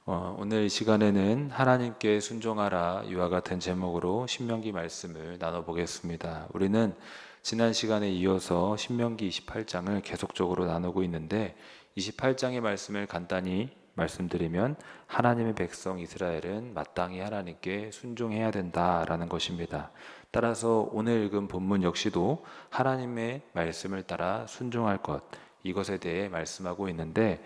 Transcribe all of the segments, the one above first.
오늘 이 시간에는 하나님께 순종하라 이와 같은 제목으로 신명기 말씀을 나눠보겠습니다. 우리는 지난 시간에 이어서 신명기 28장을 계속적으로 나누고 있는데 28장의 말씀을 간단히 말씀드리면 하나님의 백성 이스라엘은 마땅히 하나님께 순종해야 된다라는 것입니다. 따라서 오늘 읽은 본문 역시도 하나님의 말씀을 따라 순종할 것, 이것에 대해 말씀하고 있는데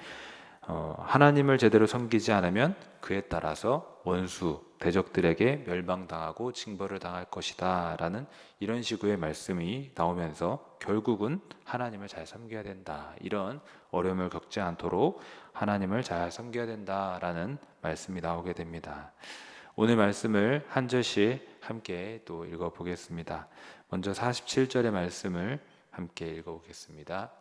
하나님을 제대로 섬기지 않으면 그에 따라서 원수, 대적들에게 멸망당하고 징벌을 당할 것이다 라는 이런 식의 말씀이 나오면서 결국은 하나님을 잘 섬겨야 된다, 이런 어려움을 겪지 않도록 하나님을 잘 섬겨야 된다라는 말씀이 나오게 됩니다. 오늘 말씀을 한 절씩 함께 또 읽어보겠습니다. 먼저 47절의 말씀을 함께 읽어보겠습니다.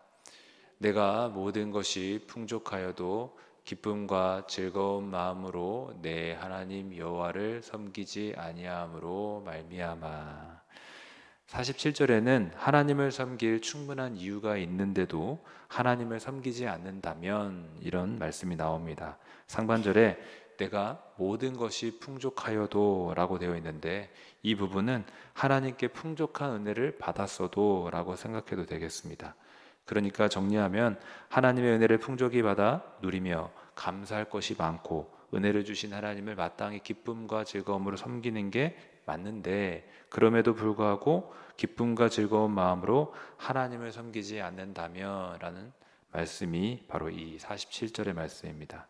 내가 모든 것이 풍족하여도 기쁨과 즐거운 마음으로 내 하나님 여호와를 섬기지 아니함으로 말미암아. 47절에는 하나님을 섬길 충분한 이유가 있는데도 하나님을 섬기지 않는다면, 이런 말씀이 나옵니다. 상반절에 내가 모든 것이 풍족하여도 라고 되어 있는데, 이 부분은 하나님께 풍족한 은혜를 받았어도 라고 생각해도 되겠습니다. 그러니까 정리하면 하나님의 은혜를 풍족히 받아 누리며 감사할 것이 많고 은혜를 주신 하나님을 마땅히 기쁨과 즐거움으로 섬기는 게 맞는데, 그럼에도 불구하고 기쁨과 즐거운 마음으로 하나님을 섬기지 않는다면 라는 말씀이 바로 이 47절의 말씀입니다.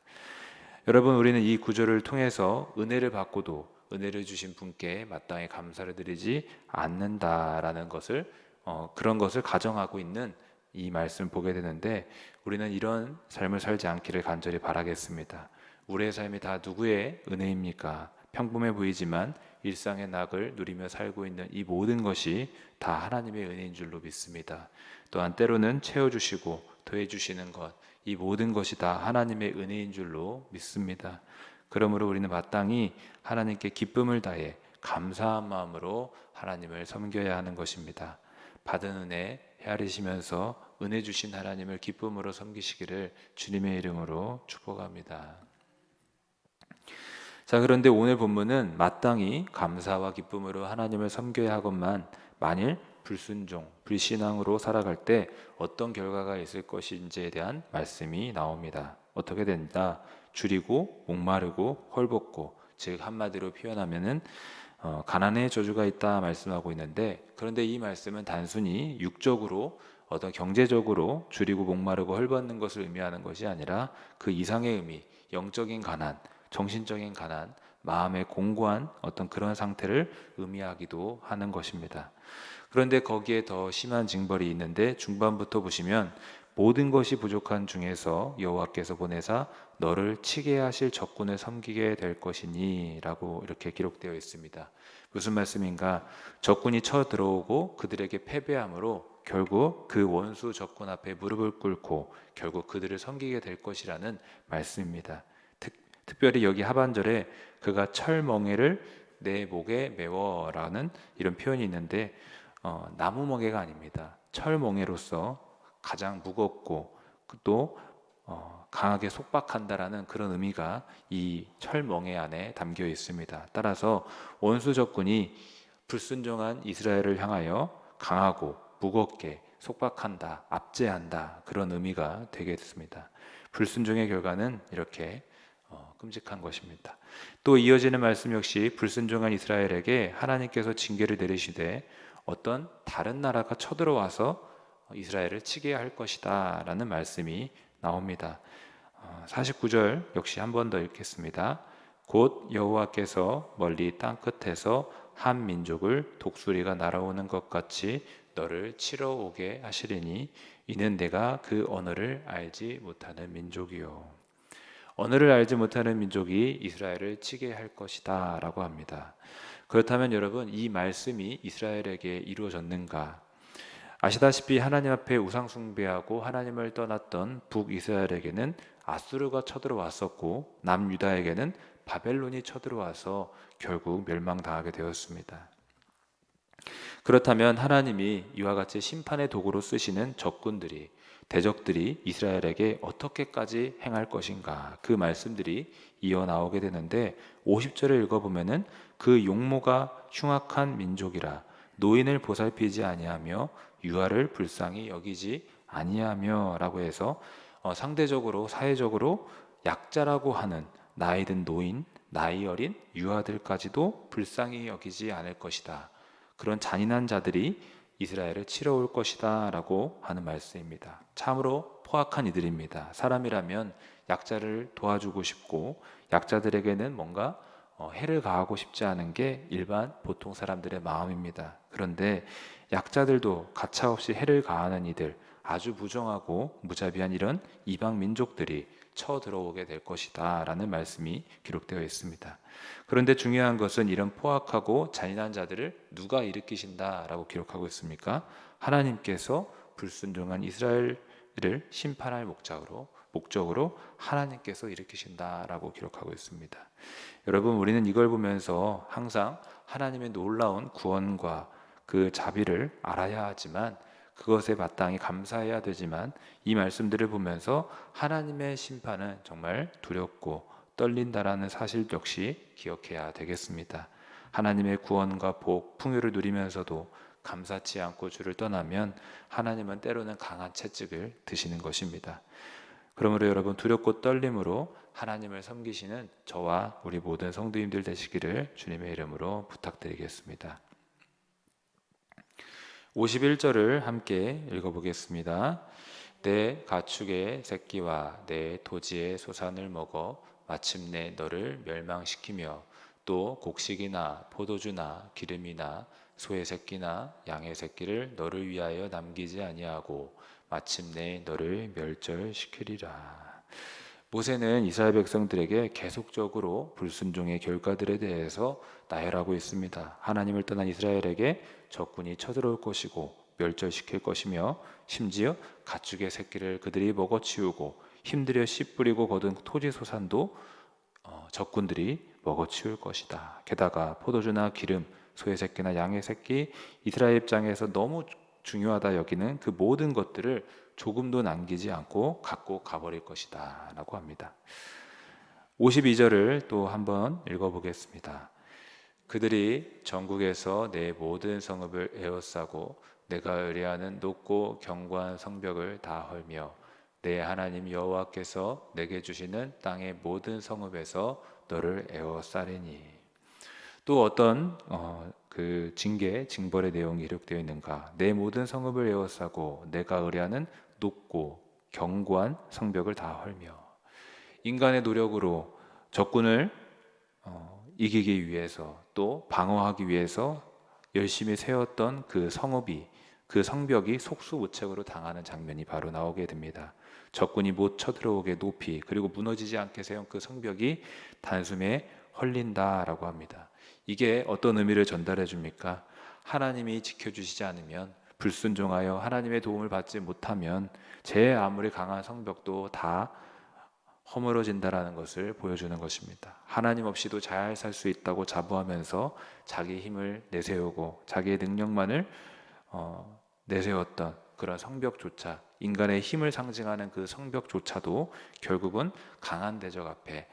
여러분, 우리는 이 구절을 통해서 은혜를 받고도 은혜를 주신 분께 마땅히 감사를 드리지 않는다라는 것을 그런 것을 가정하고 있는 이 말씀을 보게 되는데, 우리는 이런 삶을 살지 않기를 간절히 바라겠습니다. 우리의 삶이 다 누구의 은혜입니까? 평범해 보이지만 일상의 낙을 누리며 살고 있는 이 모든 것이 다 하나님의 은혜인 줄로 믿습니다. 또한 때로는 채워주시고 더해주시는 것, 이 모든 것이 다 하나님의 은혜인 줄로 믿습니다. 그러므로 우리는 마땅히 하나님께 기쁨을 다해 감사한 마음으로 하나님을 섬겨야 하는 것입니다. 받은 은혜 헤아리시면서 은혜 주신 하나님을 기쁨으로 섬기시기를 주님의 이름으로 축복합니다. 자, 그런데 오늘 본문은 마땅히 감사와 기쁨으로 하나님을 섬겨야 하건만 만일 불순종, 불신앙으로 살아갈 때 어떤 결과가 있을 것인지에 대한 말씀이 나옵니다. 어떻게 된다? 줄이고 목마르고 헐벗고, 즉 한마디로 표현하면은 가난의 저주가 있다 말씀하고 있는데, 그런데 이 말씀은 단순히 육적으로 어떤 경제적으로 줄이고 목마르고 헐벗는 것을 의미하는 것이 아니라 그 이상의 의미, 영적인 가난, 정신적인 가난, 마음의 공고한 어떤 그런 상태를 의미하기도 하는 것입니다. 그런데 거기에 더 심한 징벌이 있는데, 중반부터 보시면 모든 것이 부족한 중에서 여호와께서 보내사 너를 치게 하실 적군을 섬기게 될 것이니 라고 이렇게 기록되어 있습니다. 무슨 말씀인가? 적군이 쳐들어오고 그들에게 패배함으로 결국 그 원수 적군 앞에 무릎을 꿇고 결국 그들을 섬기게 될 것이라는 말씀입니다. 특별히 여기 하반절에 그가 철멍에를 내 목에 메워라는 이런 표현이 있는데, 나무 멍에가 아닙니다. 철멍에로서 가장 무겁고 또 강하게 속박한다라는 그런 의미가 이 철멍에 안에 담겨 있습니다. 따라서 원수 적군이 불순종한 이스라엘을 향하여 강하고 무겁게 속박한다, 압제한다, 그런 의미가 되겠습니다. 불순종의 결과는 이렇게 끔찍한 것입니다. 또 이어지는 말씀 역시 불순종한 이스라엘에게 하나님께서 징계를 내리시되 어떤 다른 나라가 쳐들어와서 이스라엘을 치게 할 것이다 라는 말씀이 나옵니다. 49절 역시 한 번 더 읽겠습니다. 곧 여호와께서 멀리 땅끝에서 한 민족을 독수리가 날아오는 것 같이 너를 치러 오게 하시리니 이는 내가 그 언어를 알지 못하는 민족이요. 언어를 알지 못하는 민족이 이스라엘을 치게 할 것이다 라고 합니다. 그렇다면 여러분, 이 말씀이 이스라엘에게 이루어졌는가? 아시다시피 하나님 앞에 우상 숭배하고 하나님을 떠났던 북이스라엘에게는 아수르가 쳐들어왔었고, 남유다에게는 바벨론이 쳐들어와서 결국 멸망당하게 되었습니다. 그렇다면 하나님이 이와 같이 심판의 도구로 쓰시는 적군들이 대적들이 이스라엘에게 어떻게까지 행할 것인가, 그 말씀들이 이어 나오게 되는데 50절을 읽어보면은 그 용모가 흉악한 민족이라 노인을 보살피지 아니하며 유아를 불쌍히 여기지 아니하며 라고 해서 상대적으로 사회적으로 약자라고 하는 나이 든 노인, 나이 어린 유아들까지도 불쌍히 여기지 않을 것이다. 그런 잔인한 자들이 이스라엘을 치러올 것이다 라고 하는 말씀입니다. 참으로 포악한 이들입니다. 사람이라면 약자를 도와주고 싶고 약자들에게는 뭔가 해를 가하고 싶지 않은 게 일반 보통 사람들의 마음입니다. 그런데 약자들도 가차없이 해를 가하는 이들, 아주 부정하고 무자비한 이런 이방 민족들이 쳐들어오게 될 것이다 라는 말씀이 기록되어 있습니다. 그런데 중요한 것은 이런 포악하고 잔인한 자들을 누가 일으키신다 라고 기록하고 있습니까? 하나님께서 불순종한 이스라엘을 심판할 목적으로 하나님께서 일으키신다 라고 기록하고 있습니다. 여러분, 우리는 이걸 보면서 항상 하나님의 놀라운 구원과 그 자비를 알아야 하지만, 그것에 마땅히 감사해야 되지만, 이 말씀들을 보면서 하나님의 심판은 정말 두렵고 떨린다라는 사실 역시 기억해야 되겠습니다. 하나님의 구원과 복, 풍요를 누리면서도 감사치 않고 주를 떠나면 하나님은 때로는 강한 채찍을 드시는 것입니다. 그러므로 여러분, 두렵고 떨림으로 하나님을 섬기시는 저와 우리 모든 성도님들 되시기를 주님의 이름으로 부탁드리겠습니다. 51절을 함께 읽어보겠습니다. 내 가축의 새끼와 내 토지의 소산을 먹어 마침내 너를 멸망시키며 또 곡식이나 포도주나 기름이나 소의 새끼나 양의 새끼를 너를 위하여 남기지 아니하고 마침내 너를 멸절시키리라. 모세는 이스라엘 백성들에게 계속적으로 불순종의 결과들에 대해서 나열하고 있습니다. 하나님을 떠난 이스라엘에게 적군이 쳐들어올 것이고 멸절시킬 것이며, 심지어 가축의 새끼를 그들이 먹어치우고 힘들여 씨 뿌리고 거둔 토지 소산도 적군들이 먹어치울 것이다. 게다가 포도주나 기름, 소의 새끼나 양의 새끼, 이스라엘 입장에서 너무 중요하다 여기는 그 모든 것들을 조금도 남기지 않고 갖고 가버릴 것이다 라고 합니다. 52절을 또 한번 읽어보겠습니다. 그들이 전국에서 내 모든 성읍을 에워싸고 내가 의뢰하는 높고 견고한 성벽을 다 헐며 내 하나님 여호와께서 내게 주시는 땅의 모든 성읍에서 너를 에워싸리니. 또 어떤 그 징벌의 내용이 기록되어 있는가? 내 모든 성읍을 에워싸고 내가 의뢰하는 높고 견고한 성벽을 다 헐며. 인간의 노력으로 적군을 이기기 위해서, 또 방어하기 위해서 열심히 세웠던 그 성벽이 속수무책으로 당하는 장면이 바로 나오게 됩니다. 적군이 못 쳐들어오게 높이, 그리고 무너지지 않게 세운 그 성벽이 단숨에 헐린다라고 합니다. 이게 어떤 의미를 전달해 줍니까? 하나님이 지켜주시지 않으면, 불순종하여 하나님의 도움을 받지 못하면 제 아무리 강한 성벽도 다 허물어진다라는 것을 보여주는 것입니다. 하나님 없이도 잘 살 수 있다고 자부하면서 자기 힘을 내세우고 자기의 능력만을 내세웠던 그런 성벽조차, 인간의 힘을 상징하는 그 성벽조차도 결국은 강한 대적 앞에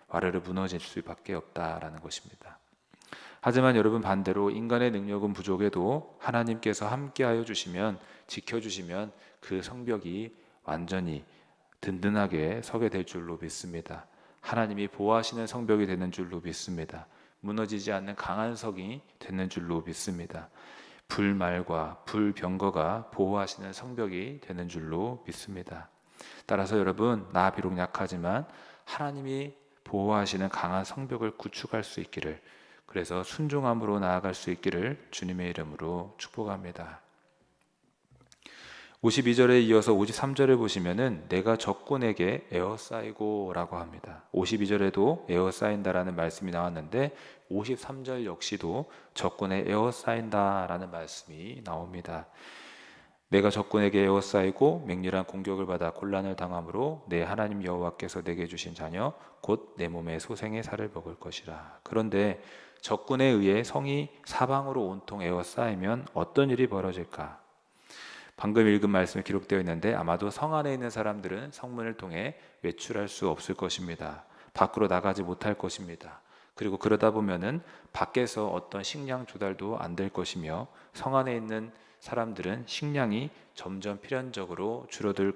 와르르 무너질 수밖에 없다라는 것입니다. 하지만 여러분, 반대로 인간의 능력은 부족해도 하나님께서 함께하여 주시면, 지켜주시면 그 성벽이 완전히 든든하게 서게 될 줄로 믿습니다. 하나님이 보호하시는 성벽이 되는 줄로 믿습니다. 무너지지 않는 강한 성이 되는 줄로 믿습니다. 불말과 불병거가 보호하시는 성벽이 되는 줄로 믿습니다. 따라서 여러분, 나 비록 약하지만 하나님이 보호하시는 강한 성벽을 구축할 수 있기를, 그래서 순종함으로 나아갈 수 있기를 주님의 이름으로 축복합니다. 52절에 이어서 53절을 보시면은 내가 적군에게 에워싸이고 라고 합니다. 52절에도 에워싸인다라는 말씀이 나왔는데 53절 역시도 적군에 에워싸인다라는 말씀이 나옵니다. 내가 적군에게 에워싸이고 맹렬한 공격을 받아 곤란을 당함으로 내 하나님 여호와께서 내게 주신 자녀 곧 내 몸의 소생의 살을 먹을 것이라. 그런데 적군에 의해 성이 사방으로 온통 에워싸이면 어떤 일이 벌어질까? 방금 읽은 말씀에 기록되어 있는데 아마도 성 안에 있는 사람들은 성문을 통해 외출할 수 없을 것입니다. 밖으로 나가지 못할 것입니다. 그리고 그러다 보면은 밖에서 어떤 식량 조달도 안 될 것이며 성 안에 있는 사람들은 식량이 점점 필연적으로 줄어들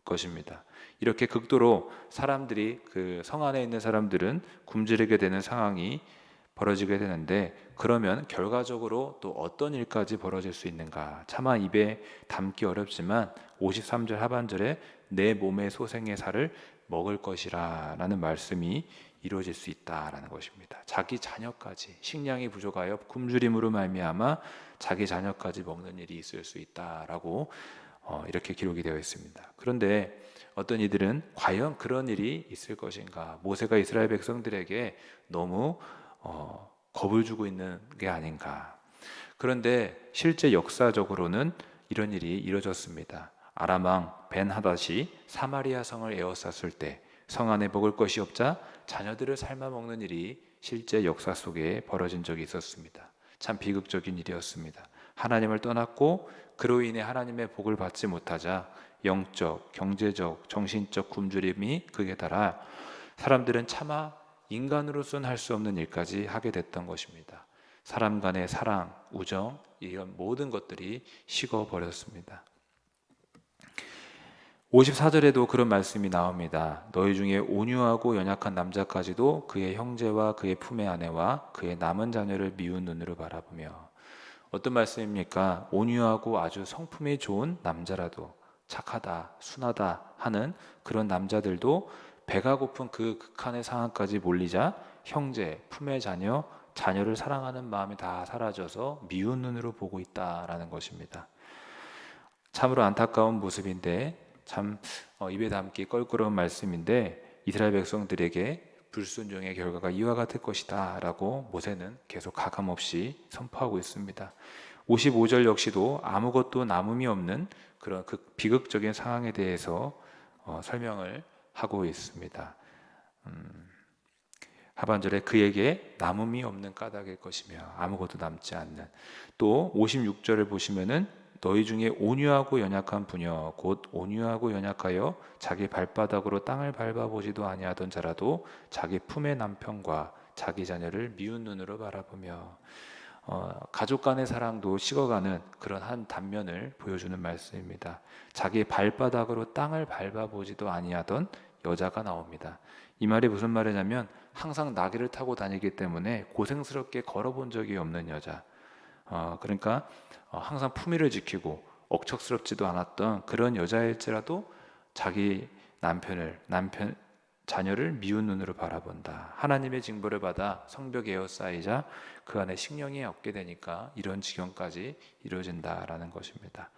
것입니다. 이렇게 극도로 사람들이 그 성 안에 있는 사람들은 굶주리게 되는 상황이 벌어지게 되는데 그러면 결과적으로 또 어떤 일까지 벌어질 수 있는가? 차마 입에 담기 어렵지만 53절 하반절에 내 몸의 소생의 살을 먹을 것이라 라는 말씀이 이루어질 수 있다라는 것입니다. 자기 자녀까지 식량이 부족하여 굶주림으로 말미암아 자기 자녀까지 먹는 일이 있을 수 있다라고 이렇게 기록이 되어 있습니다. 그런데 어떤 이들은 과연 그런 일이 있을 것인가? 모세가 이스라엘 백성들에게 너무 겁을 주고 있는 게 아닌가? 그런데 실제 역사적으로는 이런 일이 이루어졌습니다. 아람 왕 벤하닷이 사마리아 성을 에워쌌을 때 성 안에 먹을 것이 없자 자녀들을 삶아 먹는 일이 실제 역사 속에 벌어진 적이 있었습니다. 참 비극적인 일이었습니다. 하나님을 떠났고 그로 인해 하나님의 복을 받지 못하자 영적, 경제적, 정신적 굶주림이 극에 달하 사람들은 차마 인간으로서는 할 수 없는 일까지 하게 됐던 것입니다. 사람 간의 사랑, 우정, 이런 모든 것들이 식어버렸습니다. 54절에도 그런 말씀이 나옵니다. 너희 중에 온유하고 연약한 남자까지도 그의 형제와 그의 품의 아내와 그의 남은 자녀를 미운 눈으로 바라보며. 어떤 말씀입니까? 온유하고 아주 성품이 좋은 남자라도 착하다, 순하다 하는 그런 남자들도 배가 고픈 그 극한의 상황까지 몰리자 형제, 품의 자녀, 자녀를 사랑하는 마음이 다 사라져서 미운 눈으로 보고 있다라는 것입니다. 참으로 안타까운 모습인데 참 입에 담기 껄끄러운 말씀인데 이스라엘 백성들에게 불순종의 결과가 이와 같을 것이다 라고 모세는 계속 가감없이 선포하고 있습니다. 55절 역시도 아무것도 남음이 없는 그런 비극적인 상황에 대해서 설명을 하고 있습니다. 하반절에 그에게 남음이 없는 까닭일 것이며 아무것도 남지 않는. 또 56절을 보시면은 너희 중에 온유하고 연약한 부녀 곧 온유하고 연약하여 자기 발바닥으로 땅을 밟아보지도 아니하던 자라도 자기 품의 남편과 자기 자녀를 미운 눈으로 바라보며 가족 간의 사랑도 식어가는 그런 한 단면을 보여주는 말씀입니다. 자기 발바닥으로 땅을 밟아보지도 아니하던 여자가 나옵니다. 이 말이 무슨 말이냐면 항상 나귀를 타고 다니기 때문에 고생스럽게 걸어본 적이 없는 여자, 그러니까 항상 품위를 지키고 억척스럽지도 않았던 그런 여자일지라도 자기 자녀를 미운 눈으로 바라본다. 하나님의 징벌을 받아 성벽에 에워싸이자 그 안에 식량이 없게 되니까 이런 지경까지 이루어진다라는 것입니다.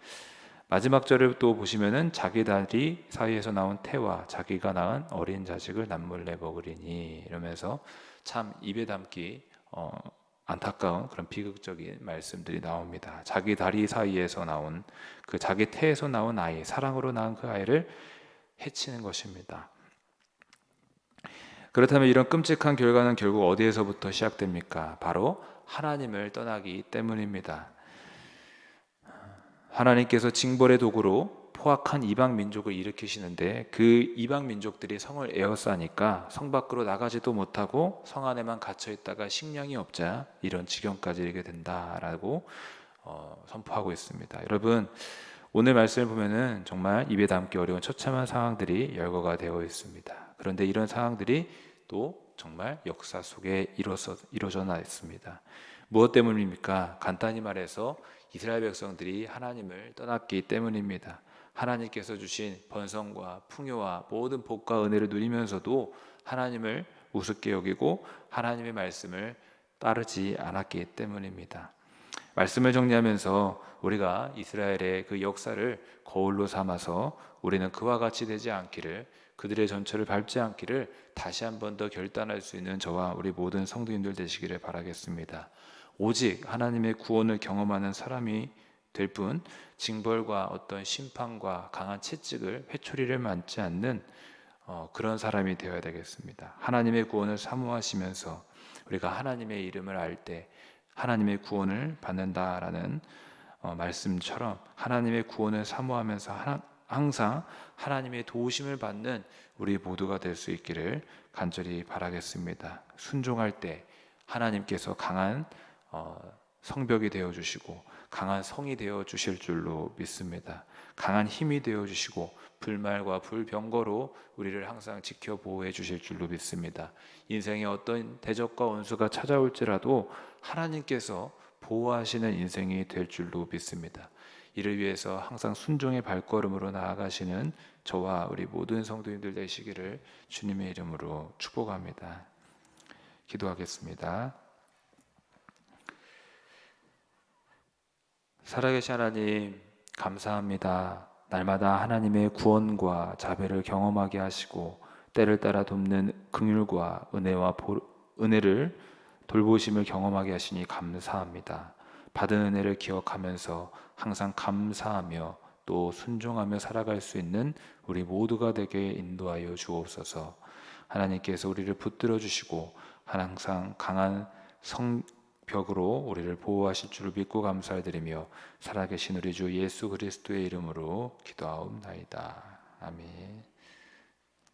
마지막 절을 또 보시면은 자기 다리 사이에서 나온 태와 자기가 낳은 어린 자식을 남몰래 먹으리니 이러면서 참 입에 담기 안타까운 그런 비극적인 말씀들이 나옵니다. 자기 다리 사이에서 나온 그 자기 태에서 나온 아이, 사랑으로 낳은 그 아이를 해치는 것입니다. 그렇다면 이런 끔찍한 결과는 결국 어디에서부터 시작됩니까? 바로 하나님을 떠나기 때문입니다. 하나님께서 징벌의 도구로 포악한 이방 민족을 일으키시는데 그 이방 민족들이 성을 에워싸니까 성 밖으로 나가지도 못하고 성 안에만 갇혀 있다가 식량이 없자 이런 지경까지 이르게 된다라고 선포하고 있습니다. 여러분, 오늘 말씀을 보면은 정말 입에 담기 어려운 처참한 상황들이 열거가 되어 있습니다. 그런데 이런 상황들이 또 정말 역사 속에 이루어져 있습니다. 무엇 때문입니까? 간단히 말해서 이스라엘 백성들이 하나님을 떠났기 때문입니다. 하나님께서 주신 번성과 풍요와 모든 복과 은혜를 누리면서도 하나님을 우습게 여기고 하나님의 말씀을 따르지 않았기 때문입니다. 말씀을 정리하면서 우리가 이스라엘의 그 역사를 거울로 삼아서 우리는 그와 같이 되지 않기를, 그들의 전철을 밟지 않기를 다시 한 번 더 결단할 수 있는 저와 우리 모든 성도님들 되시기를 바라겠습니다. 오직 하나님의 구원을 경험하는 사람이 될 뿐 징벌과 어떤 심판과 강한 채찍을 회초리를 맞지 않는 그런 사람이 되어야 되겠습니다. 하나님의 구원을 사모하시면서 우리가 하나님의 이름을 알 때 하나님의 구원을 받는다라는 말씀처럼 하나님의 구원을 사모하면서 항상 하나님의 도우심을 받는 우리 모두가 될 수 있기를 간절히 바라겠습니다. 순종할 때 하나님께서 강한 성벽이 되어 주시고 강한 성이 되어 주실 줄로 믿습니다. 강한 힘이 되어 주시고 불말과 불병거로 우리를 항상 지켜 보호해 주실 줄로 믿습니다. 인생에 어떤 대적과 원수가 찾아올지라도 하나님께서 보호하시는 인생이 될 줄로 믿습니다. 이를 위해서 항상 순종의 발걸음으로 나아가시는 저와 우리 모든 성도님들 되시기를 주님의 이름으로 축복합니다. 기도하겠습니다. 살아계신 하나님, 감사합니다. 날마다 하나님의 구원과 자비를 경험하게 하시고 때를 따라 돕는 긍휼과 은혜를 돌보심을 경험하게 하시니 감사합니다. 받은 은혜를 기억하면서 항상 감사하며 또 순종하며 살아갈 수 있는 우리 모두가 되게 인도하여 주옵소서. 하나님께서 우리를 붙들어 주시고 항상 강한 성벽으로 우리를 보호하실 줄을 믿고 감사드리며 살아계신 우리 주 예수 그리스도의 이름으로 기도하옵나이다. 아멘.